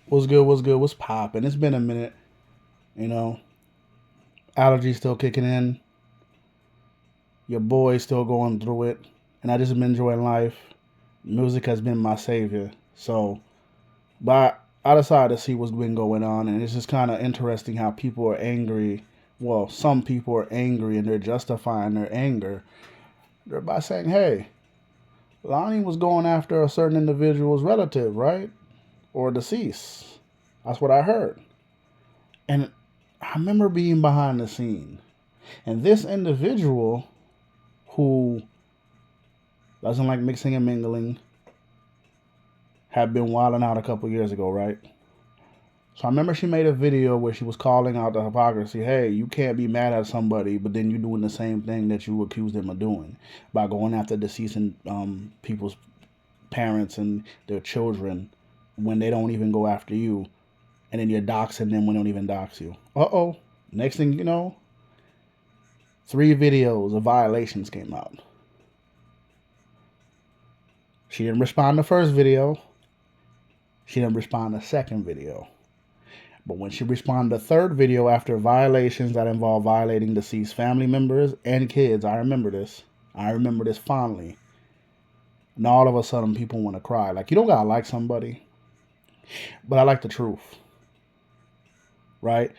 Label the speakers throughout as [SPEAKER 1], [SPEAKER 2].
[SPEAKER 1] What's good? What's good? What's poppin'? It's been a minute. You know, allergies still kicking in. Your boy's still going through it, and I just been enjoying life. Music has been my savior. So, but I decided to see what's been going on, and it's just kind of interesting how people are angry. Well, some people are angry, and they're justifying their anger. They're by saying, "Hey, Lonnie was going after a certain individual's relative, right, or deceased." That's what I heard, and I remember being behind the scene. And this individual who doesn't like mixing and mingling had been wilding out a couple years ago, right? So I remember she made a video where she was calling out the hypocrisy. Hey, you can't be mad at somebody, but then you're doing the same thing that you accused them of doing by going after deceased people's parents and their children when they don't even go after you, and then you're doxing them when they don't even dox you. Uh-oh. Next thing you know, 3 videos of violations came out. She didn't respond to the first video. She didn't respond to the second video. But when she responded to the third video after violations that involve violating deceased family members and kids, I remember this. I remember this fondly. And all of a sudden, people want to cry. Like, you don't gotta like somebody, but I like the truth, right?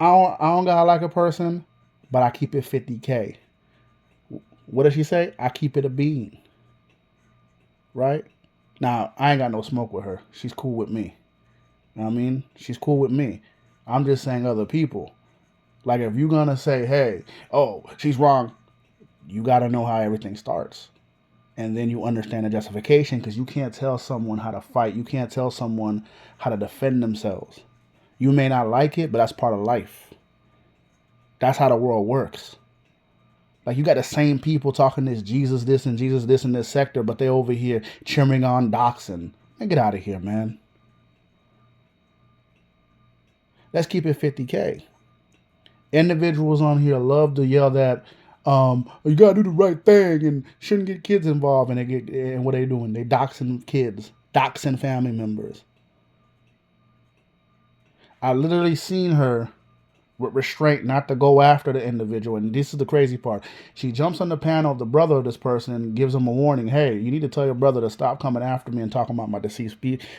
[SPEAKER 1] I don't gotta like a person, but I keep it 50K. What does she say? I keep it a bean, right? Now, I ain't got no smoke with her. She's cool with me. You know what I mean? She's cool with me. I'm just saying other people. Like, if you're gonna say, hey, oh, she's wrong, you gotta know how everything starts. And then you understand the justification, because you can't tell someone how to fight. You can't tell someone how to defend themselves. You may not like it, but that's part of life. That's how the world works. Like, you got the same people talking this Jesus this and Jesus this in this sector, but they over here cheering on doxing. Man, get out of here, man. Let's keep it 50K. Individuals on here love to yell that you gotta do the right thing and shouldn't get kids involved, and what they doing? They doxing kids, doxing family members. I literally seen her with restraint not to go after the individual. And this is the crazy part. She jumps on the panel of the brother of this person and gives him a warning. Hey, you need to tell your brother to stop coming after me and talking about my deceased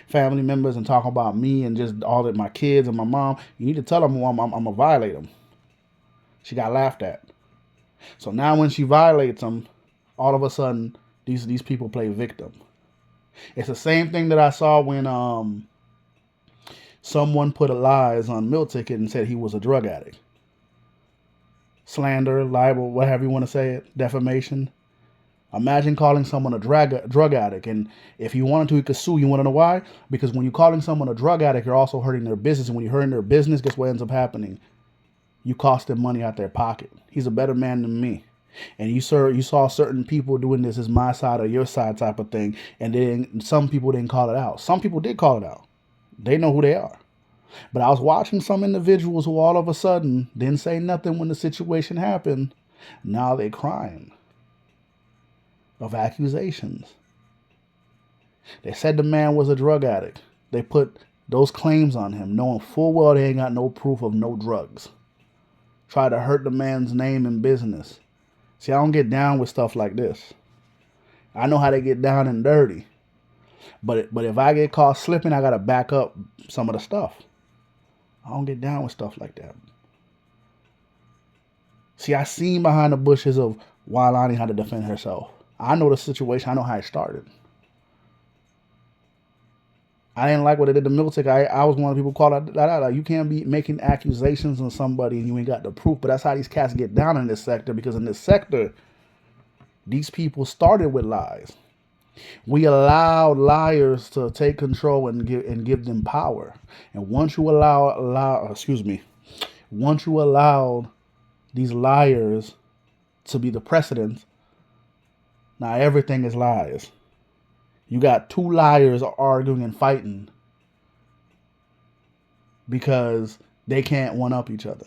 [SPEAKER 1] family members and talking about me and just all of my kids and my mom. You need to tell him I'm going to violate him. She got laughed at. So now when she violates them, all of a sudden, these people play victim. It's the same thing that I saw when someone put a lies on meal ticket and said he was a drug addict. Slander, libel, whatever you want to say it, defamation. Imagine calling someone a drug addict, and if you wanted to, he could sue. You want to know why? Because when you're calling someone a drug addict, you're also hurting their business, and when you're hurting their business, guess what ends up happening? You cost them money out their pocket. He's a better man than me. And you saw certain people doing this as my side or your side type of thing, and then some people didn't call it out. Some people did call it out. They know who they are. But I was watching some individuals who all of a sudden didn't say nothing when the situation happened. Now they're crying of accusations. They said the man was a drug addict. They put those claims on him, knowing full well they ain't got no proof of no drugs. Try to hurt the man's name and business. See, I don't get down with stuff like this. I know how they get down and dirty. But if I get caught slipping, I got to back up some of the stuff. I don't get down with stuff like that. See, I seen behind the bushes of why Lonnie had to defend herself. I know the situation. I know how it started. I didn't like what they did to Miltic. I was one of the people called out. You can't be making accusations on somebody and you ain't got the proof. But that's how these cats get down in this sector, because in this sector, these people started with lies. We allowed liars to take control and give them power. And once you once you allowed these liars to be the precedent, now everything is lies. You got two liars arguing and fighting because they can't one up each other.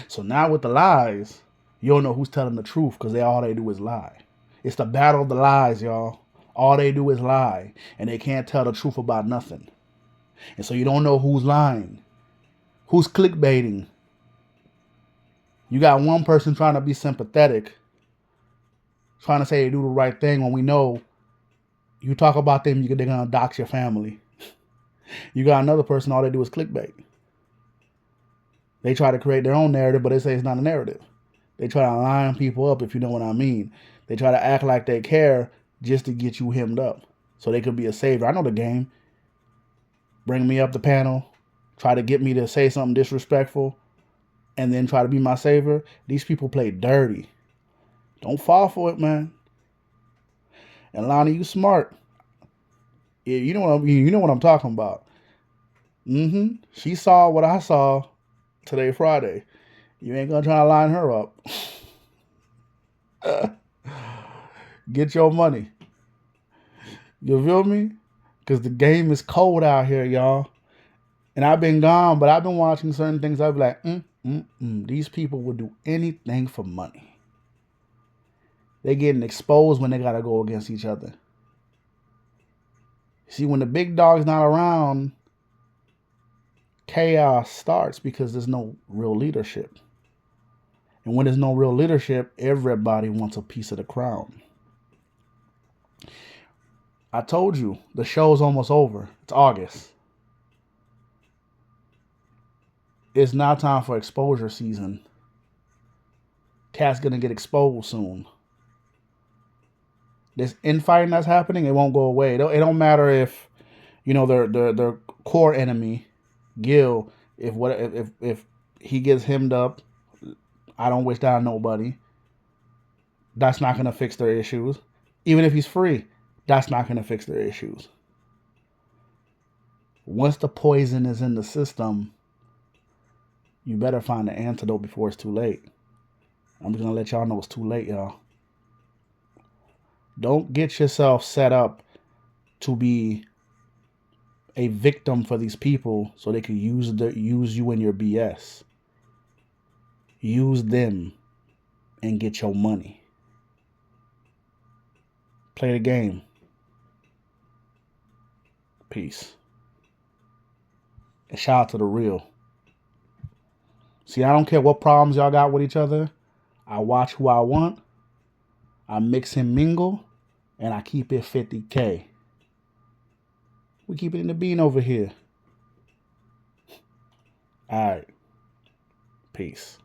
[SPEAKER 1] So now with the lies, you don't know who's telling the truth, because all they do is lie. It's the battle of the lies, y'all. All they do is lie, and they can't tell the truth about nothing. And so you don't know who's lying, who's clickbaiting. You got one person trying to be sympathetic, trying to say they do the right thing when we know you talk about them, they're going to dox your family. You got another person, all they do is clickbait. They try to create their own narrative, but they say it's not a narrative. They try to line people up, if you know what I mean. They try to act like they care just to get you hemmed up so they could be a savior. I know the game. Bring me up the panel, try to get me to say something disrespectful, and then try to be my savior. These people play dirty. Don't fall for it, man. And Lonnie, you smart. Yeah, you know what I'm talking about. She saw what I saw today, Friday. You ain't gonna try to line her up. Get your money. You feel me? Because the game is cold out here, y'all. And I've been gone, but I've been watching certain things. I'd be like, these people would do anything for money. They getting exposed when they got to go against each other. See, when the big dog's not around, chaos starts because there's no real leadership. And when there's no real leadership, everybody wants a piece of the crown. I told you, the show's almost over. It's August. It's now time for exposure season. Cat's gonna get exposed soon. This infighting that's happening, it won't go away. It don't matter if, their core enemy, Gil, if he gets hemmed up, I don't wish that on nobody. That's not gonna fix their issues. Even if he's free, that's not gonna fix their issues. Once the poison is in the system, you better find the antidote before it's too late. I'm just gonna let y'all know it's too late, y'all. Don't get yourself set up to be a victim for these people so they can use you in your BS. Use them and get your money. Play the game. Peace. And shout out to the real. See, I don't care what problems y'all got with each other. I watch who I want. I mix and mingle. And I keep it 50K. We keep it in the bean over here. All right. Peace.